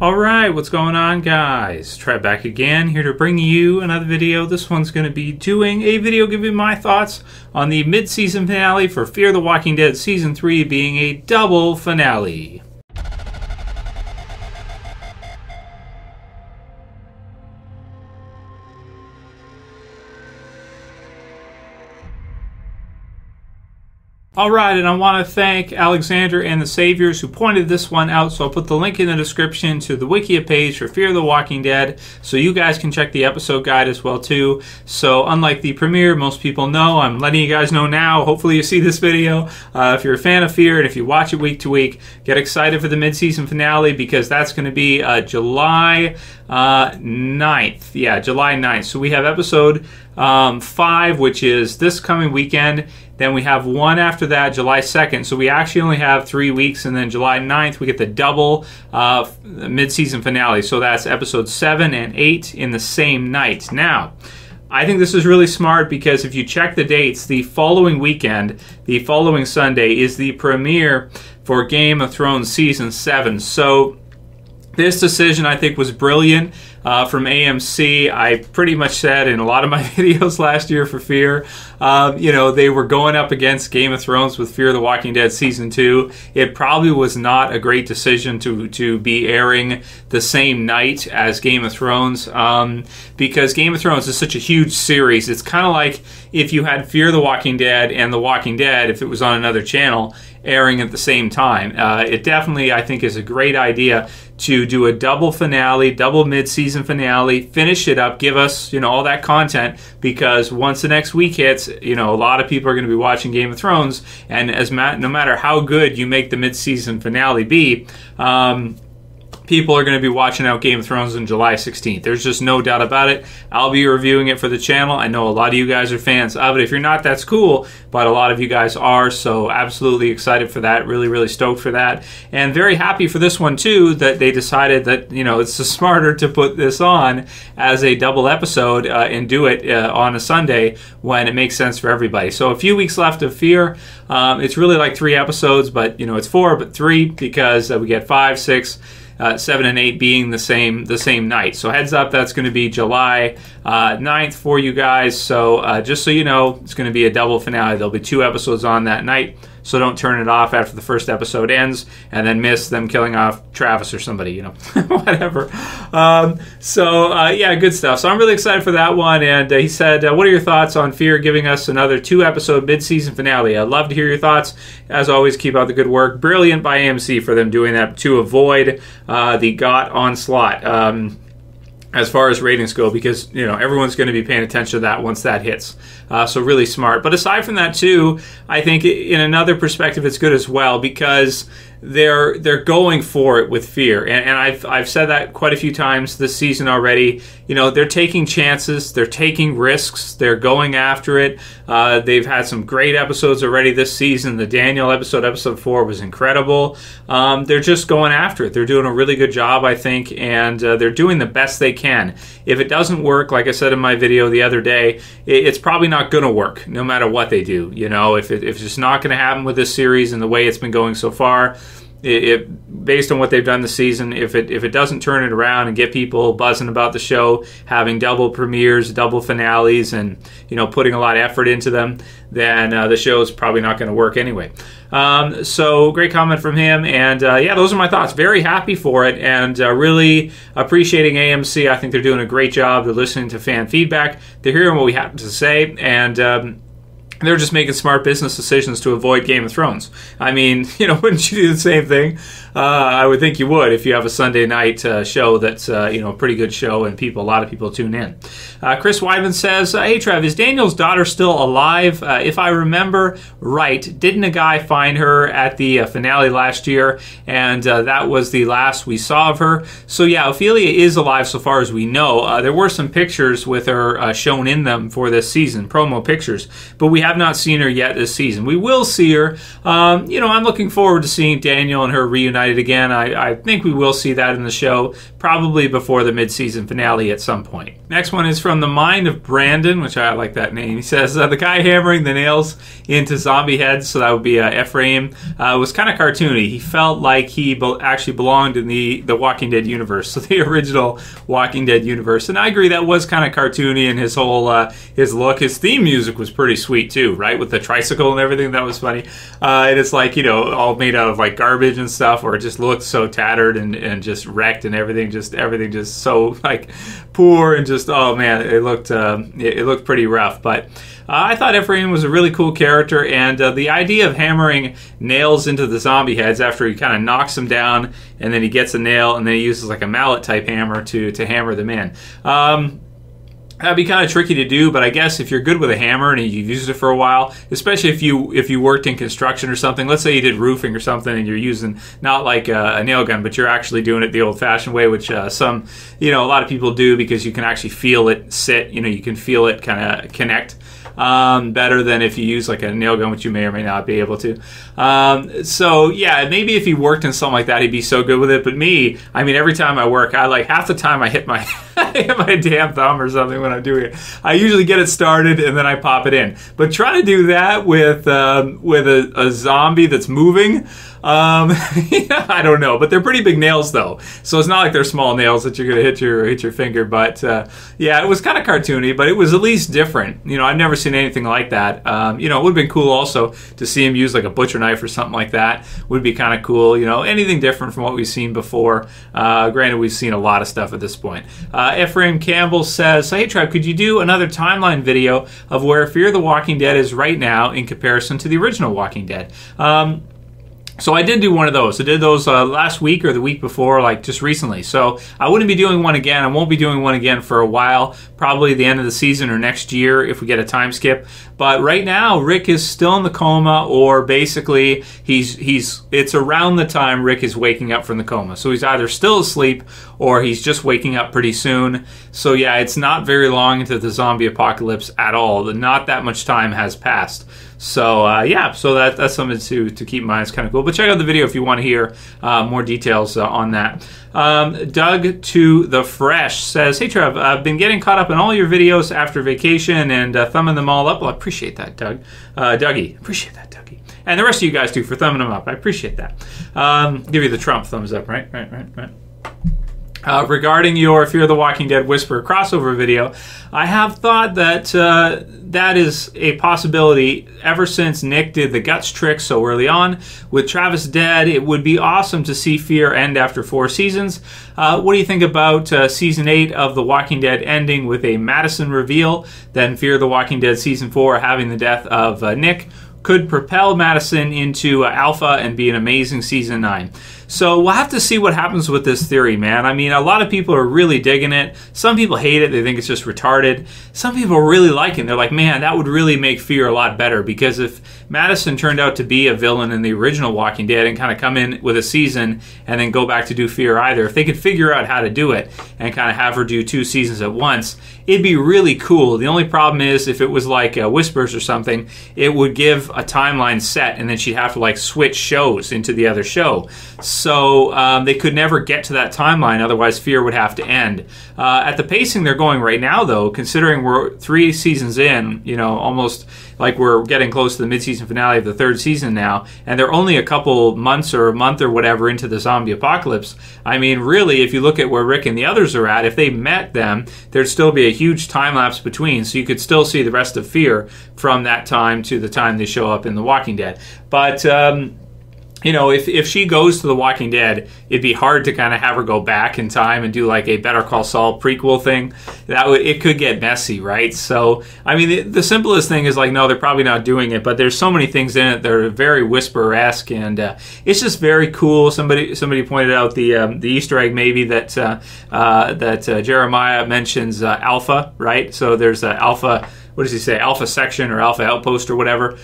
Alright, what's going on, guys? Trev back again, here to bring you another video. This one's going to be doing a video giving my thoughts on the mid-season finale for Fear the Walking Dead Season 3 being a double finale. Alright, and I want to thank Alexander and the Saviors who pointed this one out, so I'll put the link in the description to the Wikia page for Fear the Walking Dead, so you guys can check the episode guide as well too. So unlike the premiere, most people know, I'm letting you guys know now, hopefully you see this video. If you're a fan of Fear and if you watch it week to week, get excited for the mid-season finale because that's going to be July 9th. Yeah, July 9th. So we have episode 5, which is this coming weekend. Then we have one after that, July 2nd. So we actually only have 3 weeks. And then July 9th, we get the double mid-season finale. So that's episodes 7 and 8 in the same night. Now, I think this is really smart because if you check the dates, the following weekend, the following Sunday, is the premiere for Game of Thrones Season 7. So this decision, I think, was brilliant from AMC. I pretty much said in a lot of my videos last year for Fear, they were going up against Game of Thrones with Fear the Walking Dead Season 2. It probably was not a great decision to be airing the same night as Game of Thrones because Game of Thrones is such a huge series. It's kind of like if you had Fear the Walking Dead and The Walking Dead, if it was on another channel, airing at the same time. It definitely, I think, is a great idea to do a double finale, double mid-season finale, finish it up, give us, all that content, because once the next week hits, a lot of people are going to be watching Game of Thrones, and no matter how good you make the mid-season finale be, people are going to be watching out Game of Thrones on July 16th. There's just no doubt about it. I'll be reviewing it for the channel. I know a lot of you guys are fans of it. If you're not, that's cool, but a lot of you guys are, so absolutely excited for that. Really, really stoked for that. And very happy for this one, too, that they decided that, it's smarter to put this on as a double episode and do it on a Sunday when it makes sense for everybody. So a few weeks left of Fear. It's really like 3 episodes, but, it's 4, but 3 because we get 5, 6, 7 and 8 being the same night. So heads up, that's going to be July 9th for you guys. So just so you know, it's going to be a double finale. There'll be 2 episodes on that night. So don't turn it off after the first episode ends and then miss them killing off Travis or somebody, whatever. Yeah, good stuff. So I'm really excited for that one. And he said, what are your thoughts on Fear giving us another 2-episode mid-season finale? I'd love to hear your thoughts. As always, keep up the good work. Brilliant by AMC for them doing that to avoid the GOT onslaught. As far as ratings go, because everyone's going to be paying attention to that once that hits. So really smart. But aside from that too, I think in another perspective it's good as well because they're going for it with Fear, and I've said that quite a few times this season already. They're taking chances, they're taking risks, they're going after it. They've had some great episodes already this season. The Daniel episode 4, was incredible. They're just going after it. They're doing a really good job, I think, and they're doing the best they can. If it doesn't work, like I said in my video the other day, it's probably not going to work, no matter what they do. If it's just not going to happen with this series and the way it's been going so far, based on what they've done this season, if it doesn't turn it around and get people buzzing about the show, having double premieres, double finales, and putting a lot of effort into them, then the show's probably not going to work anyway. So great comment from him, and yeah, those are my thoughts. Very happy for it, and really appreciating AMC. I think they're doing a great job. They're listening to fan feedback. They're hearing what we have to say, and they're just making smart business decisions to avoid Game of Thrones. I mean, wouldn't you do the same thing? I would think you would if you have a Sunday night show that's a pretty good show and a lot of people tune in. Chris Weidemann says, hey Trev, is Daniel's daughter still alive? If I remember right, didn't a guy find her at the finale last year, and that was the last we saw of her? So yeah, Ophelia is alive so far as we know. There were some pictures with her shown in them for this season, promo pictures, but we have not seen her yet this season. We will see her. You know, I'm looking forward to seeing Daniel and her reunited again. I think we will see that in the show, probably before the mid-season finale at some point. Next one is from TheMindOfBrandon, which I like that name. He says, the guy hammering the nails into zombie heads, so that would be Ephraim, was kind of cartoony. He felt like he actually belonged in the Walking Dead universe, so the original Walking Dead universe. And I agree, that was kind of cartoony, and his whole his look. His theme music was pretty sweet too, right, with the tricycle and everything. That was funny. And it's like, you know, all made out of like garbage and stuff, or it just looked so tattered and just wrecked, and everything just so like poor, and just, oh man, it looked pretty rough. But I thought Ephraim was a really cool character, and the idea of hammering nails into the zombie heads after he kind of knocks them down, and then he gets a nail, and then he uses like a mallet type hammer to hammer them in. That'd be kind of tricky to do, but I guess if you're good with a hammer and you've used it for a while, especially if you worked in construction or something, let's say you did roofing or something, and you're using not like a nail gun, but you're actually doing it the old-fashioned way, which a lot of people do, because you can actually feel it sit. You know, you can feel it kind of connect better than if you use like a nail gun, which you may or may not be able to. So yeah, maybe if he worked in something like that, he'd be so good with it. But me, I mean, every time I work, I like half the time I hit my my damn thumb or something when I'm doing it. I usually get it started and then I pop it in. But try to do that with a zombie that's moving. I don't know, but they're pretty big nails though, so it's not like they're small nails that you're gonna hit your finger. But yeah, it was kind of cartoony, but it was at least different. You know, I've never seen anything like that. You know, it would have been cool also to see him use like a butcher knife or something like that. Would be kind of cool. You know, anything different from what we've seen before. Granted, we've seen a lot of stuff at this point. Ephraim Campbell says, "Hey Trev, could you do another timeline video of where Fear the Walking Dead is right now in comparison to the original Walking Dead?" So I did do one of those. I did those last week or the week before, like just recently. So I wouldn't be doing one again. I won't be doing one again for a while, probably the end of the season or next year if we get a time skip. But right now, Rick is still in the coma, or basically it's around the time Rick is waking up from the coma. So he's either still asleep or he's just waking up pretty soon. So yeah, it's not very long into the zombie apocalypse at all. Not that much time has passed. So yeah, so that's something to keep in mind. It's kind of cool. But check out the video if you want to hear more details on that. Doug to the Fresh says, "Hey Trev, I've been getting caught up in all your videos after vacation and thumbing them all up." Well, I appreciate that, Doug. Dougie, appreciate that, Dougie. And the rest of you guys too for thumbing them up. I appreciate that. Give you the Trump thumbs up, right? Regarding your Fear the Walking Dead Whisper crossover video, I have thought that that is a possibility ever since Nick did the guts trick so early on. With Travis dead, it would be awesome to see Fear end after 4 seasons. What do you think about Season 8 of The Walking Dead ending with a Madison reveal, then Fear the Walking Dead Season 4 having the death of Nick? Could propel Madison into Alpha and be an amazing Season 9. So we'll have to see what happens with this theory, man. I mean, a lot of people are really digging it. Some people hate it. They think it's just retarded. Some people really like it. They're like, man, that would really make Fear a lot better, because if Madison turned out to be a villain in the original Walking Dead and kind of come in with a season and then go back to do Fear either, if they could figure out how to do it and kind of have her do 2 seasons at once, it'd be really cool. The only problem is if it was like Whispers or something, it would give a timeline set and then she'd have to like switch shows into the other show. So they could never get to that timeline, otherwise Fear would have to end. At the pacing they're going right now, though, considering we're 3 seasons in, you know, almost like we're getting close to the mid-season finale of the 3rd season now, and they're only a couple months or a month or whatever into the zombie apocalypse. I mean, really, if you look at where Rick and the others are at, if they met them, there'd still be a huge time lapse between, so you could still see the rest of Fear from that time to the time they show up in The Walking Dead. But you know, if she goes to The Walking Dead, it'd be hard to kind of have her go back in time and do like a Better Call Saul prequel thing. It could get messy, right? So, I mean, the simplest thing is like, no, they're probably not doing it, but there's so many things in it that are very Whisperer-esque, and it's just very cool. Somebody pointed out the Easter egg maybe that Jeremiah mentions Alpha, right? So there's Alpha, what does he say? Alpha section or Alpha outpost or whatever.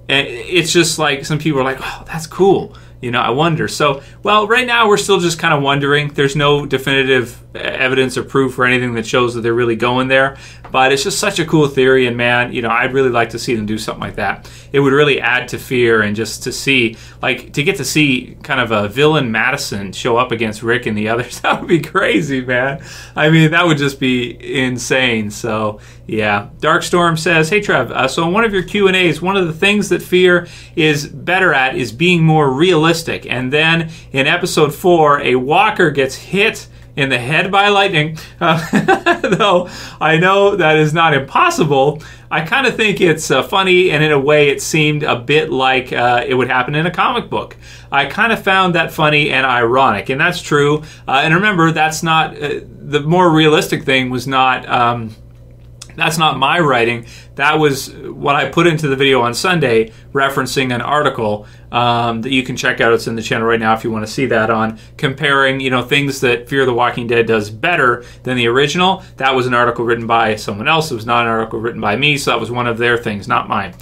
And it's just like some people are like, oh, that's cool. I wonder. So, well, right now we're still just kind of wondering. There's no definitive evidence or proof or anything that shows that they're really going there. But it's just such a cool theory, and man, I'd really like to see them do something like that. It would really add to fear, and just to see, to get to see kind of a villain Madison show up against Rick and the others, that would be crazy, man. I mean, that would just be insane. So, yeah. Darkstorm says, hey, Trev, so in one of your Q&As, one of the things that Fear is better at is being more realistic. And then in episode 4, a walker gets hit in the head by lightning. Though I know that is not impossible, I kind of think it's funny, and in a way it seemed a bit like it would happen in a comic book. I kind of found that funny and ironic, and that's true. And remember, that's not the more realistic thing was not. That's not my writing. That was what I put into the video on Sunday, referencing an article that you can check out. It's in the channel right now if you want to see that, on comparing, things that Fear the Walking Dead does better than the original. That was an article written by someone else. It was not an article written by me, so that was one of their things, not mine.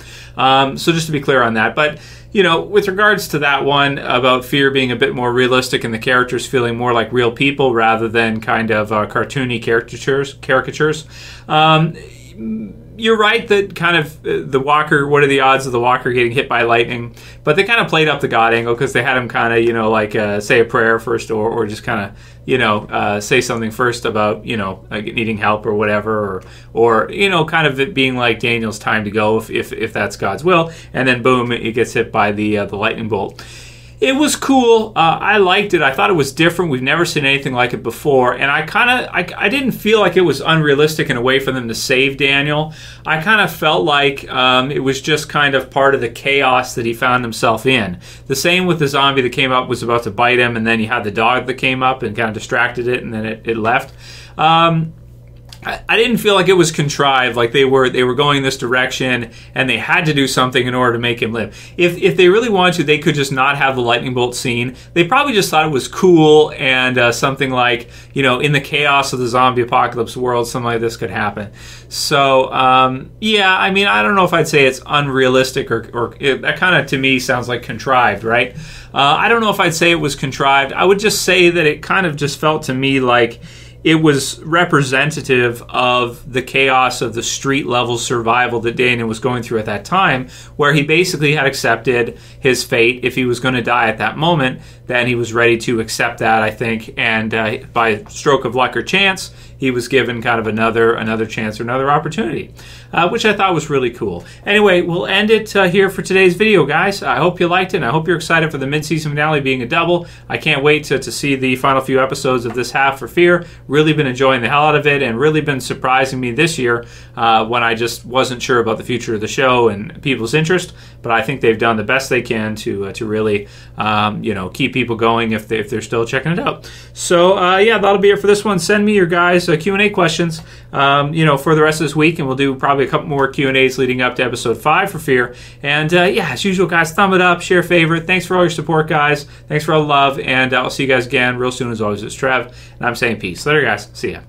So just to be clear on that. But, with regards to that one about Fear being a bit more realistic and the characters feeling more like real people rather than kind of cartoony caricatures, you're right that kind of the walker, what are the odds of the walker getting hit by lightning? But they kind of played up the God angle because they had him kind of, say a prayer first, or just kind of, say something first about, needing help or whatever, or kind of it being like Daniel's time to go if that's God's will. And then boom, it gets hit by the lightning bolt. It was cool. I liked it. I thought it was different. We've never seen anything like it before. And I didn't feel like it was unrealistic in a way for them to save Daniel. I kind of felt like it was just kind of part of the chaos that he found himself in. The same with the zombie that came up, was about to bite him, and then you had the dog that came up and kind of distracted it, and then it left. I didn't feel like it was contrived, like they were going this direction and they had to do something in order to make him live. If they really wanted to, they could just not have the lightning bolt scene. They probably just thought it was cool, and something like, in the chaos of the zombie apocalypse world, something like this could happen. So, yeah, I mean, I don't know if I'd say it's unrealistic, or that kind of, to me, sounds like contrived, right? I don't know if I'd say it was contrived. I would just say that it kind of just felt to me like it was representative of the chaos of the street level survival that Daniel was going through at that time, where he basically had accepted his fate. If he was going to die at that moment, then he was ready to accept that, I think, and by stroke of luck or chance, he was given kind of another chance or another opportunity, which I thought was really cool. Anyway, we'll end it here for today's video, guys. I hope you liked it, and I hope you're excited for the mid-season finale being a double. I can't wait to see the final few episodes of this half for Fear. Really been enjoying the hell out of it, and really been surprising me this year when I just wasn't sure about the future of the show and people's interest. But I think they've done the best they can to really keep people going if they're still checking it out. So yeah, that'll be it for this one. Send me your guys' Q&A questions for the rest of this week, and we'll do probably a couple more Q&As leading up to episode 5 for Fear. And yeah, as usual, guys, thumb it up, share, favorite. Thanks for all your support, guys. Thanks for all the love, and I'll see you guys again real soon. As always, it's Trev, and I'm saying peace. Later, guys. See ya.